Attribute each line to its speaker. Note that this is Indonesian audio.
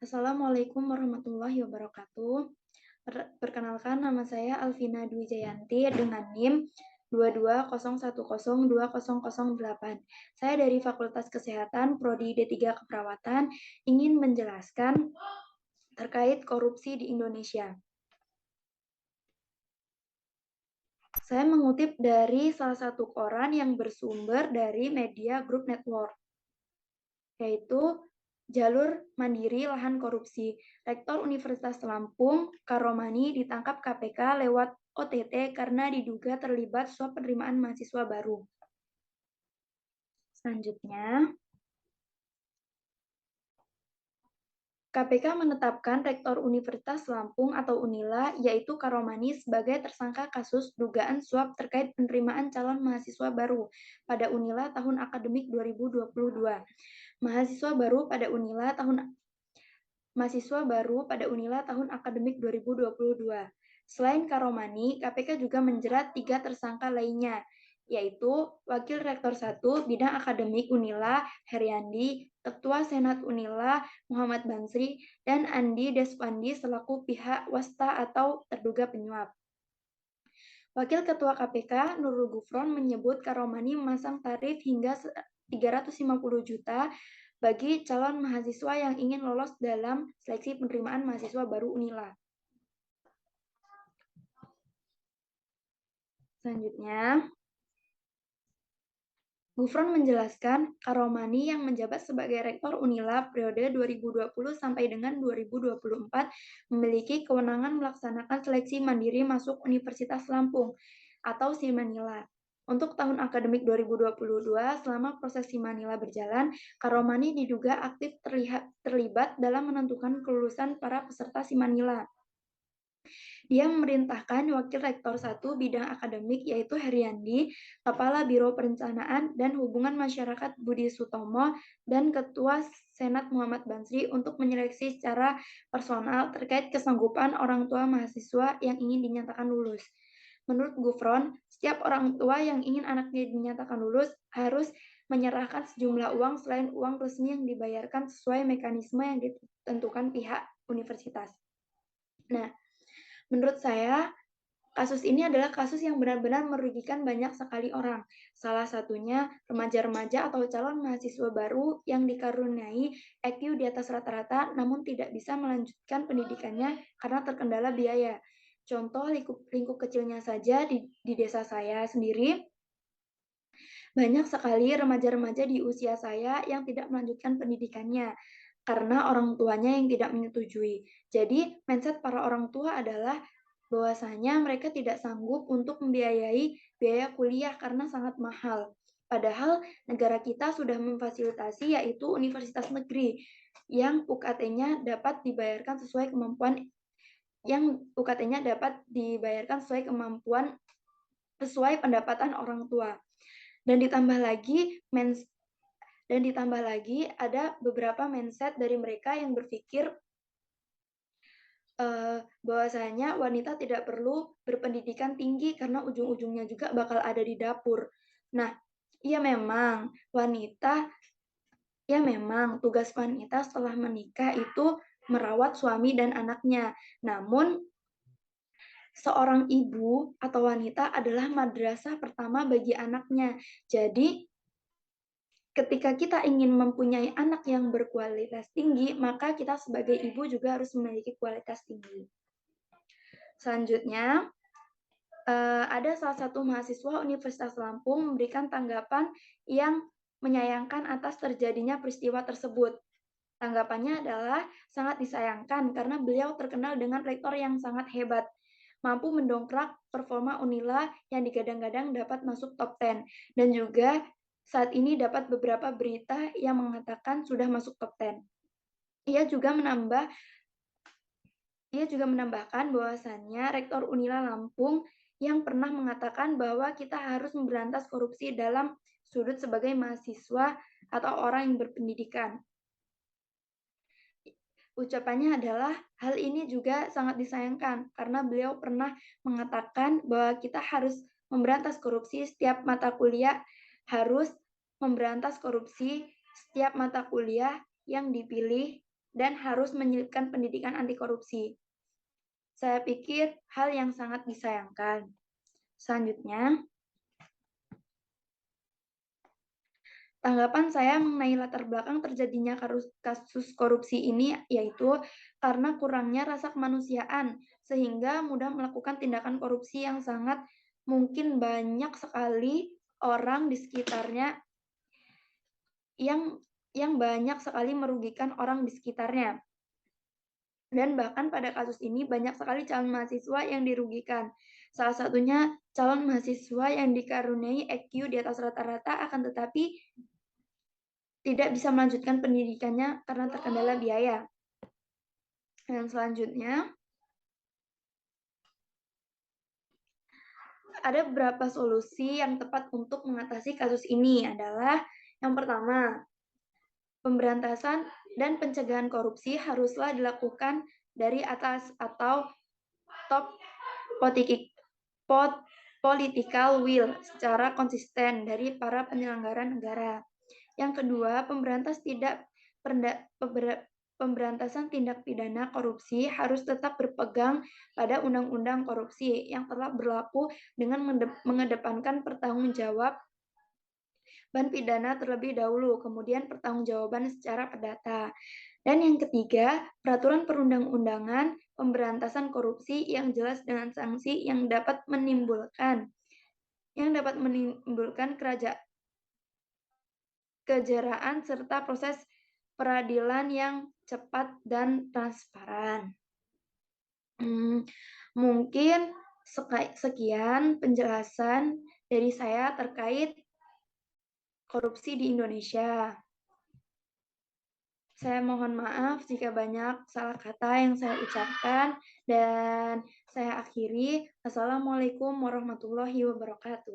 Speaker 1: Assalamualaikum warahmatullahi wabarakatuh. Perkenalkan, nama saya Alvina Dwi Jayanti dengan NIM 2201020008. Saya dari Fakultas Kesehatan Prodi D3 Keperawatan ingin menjelaskan terkait korupsi di Indonesia. Saya mengutip dari salah satu koran yang bersumber dari media Group Network, yaitu Jalur Mandiri Lahan Korupsi. Rektor Universitas Lampung, Karomani, ditangkap KPK lewat OTT karena diduga terlibat suap penerimaan mahasiswa baru. Selanjutnya, KPK menetapkan Rektor Universitas Lampung atau Unila, yaitu Karomani, sebagai tersangka kasus dugaan suap terkait penerimaan calon mahasiswa baru pada Unila tahun akademik 2022. Mahasiswa baru pada Unila tahun akademik 2022. Selain Karomani, KPK juga menjerat 3 tersangka lainnya, yaitu Wakil Rektor 1 Bidang Akademik Unila, Heriandi, Ketua Senat Unila, Muhammad Bansri, dan Andi Deswandi selaku pihak wasta atau terduga penyuap. Wakil Ketua KPK, Nurul Gufron, menyebut Karomani memasang tarif hingga 350 juta bagi calon mahasiswa yang ingin lolos dalam seleksi penerimaan mahasiswa baru Unila. Selanjutnya, Gufron menjelaskan Karomani yang menjabat sebagai Rektor Unila periode 2020 sampai dengan 2024 memiliki kewenangan melaksanakan seleksi mandiri masuk Universitas Lampung atau Simanila. Untuk tahun akademik 2022, selama proses Simanila berjalan, Karomani diduga aktif terlibat dalam menentukan kelulusan para peserta Simanila. Dia memerintahkan Wakil Rektor 1 Bidang Akademik yaitu Heriandi, Kepala Biro Perencanaan dan Hubungan Masyarakat Budi Sutomo, dan Ketua Senat Muhammad Bansri untuk menyeleksi secara personal terkait kesanggupan orang tua mahasiswa yang ingin dinyatakan lulus. Menurut Gufron, setiap orang tua yang ingin anaknya dinyatakan lulus harus menyerahkan sejumlah uang selain uang resmi yang dibayarkan sesuai mekanisme yang ditentukan pihak universitas. Nah, menurut saya, kasus ini adalah kasus yang benar-benar merugikan banyak sekali orang. Salah satunya remaja-remaja atau calon mahasiswa baru yang dikaruniai IQ di atas rata-rata namun tidak bisa melanjutkan pendidikannya karena terkendala biaya. Contoh lingkup kecilnya saja di desa saya sendiri, banyak sekali remaja-remaja di usia saya yang tidak melanjutkan pendidikannya karena orang tuanya yang tidak menyetujui. Jadi, mindset para orang tua adalah bahwasanya mereka tidak sanggup untuk membiayai biaya kuliah karena sangat mahal. Padahal negara kita sudah memfasilitasi yaitu universitas negeri yang UKT-nya dapat dibayarkan sesuai kemampuan sesuai pendapatan orang tua. Dan ditambah lagi ada beberapa mindset dari mereka yang berpikir bahwasanya wanita tidak perlu berpendidikan tinggi karena ujung-ujungnya juga bakal ada di dapur. Nah, memang tugas wanita setelah menikah itu merawat suami dan anaknya. Namun seorang ibu atau wanita adalah madrasah pertama bagi anaknya. Jadi ketika kita ingin mempunyai anak yang berkualitas tinggi, maka kita sebagai ibu juga harus memiliki kualitas tinggi. Selanjutnya, ada salah satu mahasiswa Universitas Lampung memberikan tanggapan yang menyayangkan atas terjadinya peristiwa tersebut. Tanggapannya adalah sangat disayangkan karena beliau terkenal dengan rektor yang sangat hebat, mampu mendongkrak performa Unila yang digadang-gadang dapat masuk top 10, dan juga saat ini dapat beberapa berita yang mengatakan sudah masuk top 10. Ia juga menambahkan bahwasannya Rektor Unila Lampung yang pernah mengatakan bahwa kita harus memberantas korupsi dalam sudut sebagai mahasiswa atau orang yang berpendidikan. Ucapannya adalah, hal ini juga sangat disayangkan karena beliau pernah mengatakan bahwa kita harus memberantas korupsi setiap mata kuliah yang dipilih dan harus menyelipkan pendidikan anti korupsi. Saya pikir hal yang sangat disayangkan. Selanjutnya, tanggapan saya mengenai latar belakang terjadinya kasus korupsi ini yaitu karena kurangnya rasa kemanusiaan, sehingga mudah melakukan tindakan korupsi yang sangat mungkin banyak sekali orang di sekitarnya yang banyak sekali merugikan orang di sekitarnya. Dan bahkan pada kasus ini banyak sekali calon mahasiswa yang dirugikan. Salah satunya calon mahasiswa yang dikaruniai IQ di atas rata-rata akan tetapi tidak bisa melanjutkan pendidikannya karena terkendala biaya. Dan selanjutnya, ada beberapa solusi yang tepat untuk mengatasi kasus ini adalah yang pertama, pemberantasan dan pencegahan korupsi haruslah dilakukan dari atas atau top political will secara konsisten dari para penyelenggara negara. Yang kedua, pemberantasan tindak pidana korupsi harus tetap berpegang pada undang-undang korupsi yang telah berlaku dengan mengedepankan pertanggungjawab pidana terlebih dahulu, kemudian pertanggungjawaban secara perdata. Dan yang ketiga, peraturan perundang-undangan pemberantasan korupsi yang jelas dengan sanksi yang dapat menimbulkan kejeraan serta proses peradilan yang cepat dan transparan. Mungkin sekian penjelasan dari saya terkait korupsi di Indonesia. Saya mohon maaf jika banyak salah kata yang saya ucapkan dan saya akhiri. Assalamualaikum warahmatullahi wabarakatuh.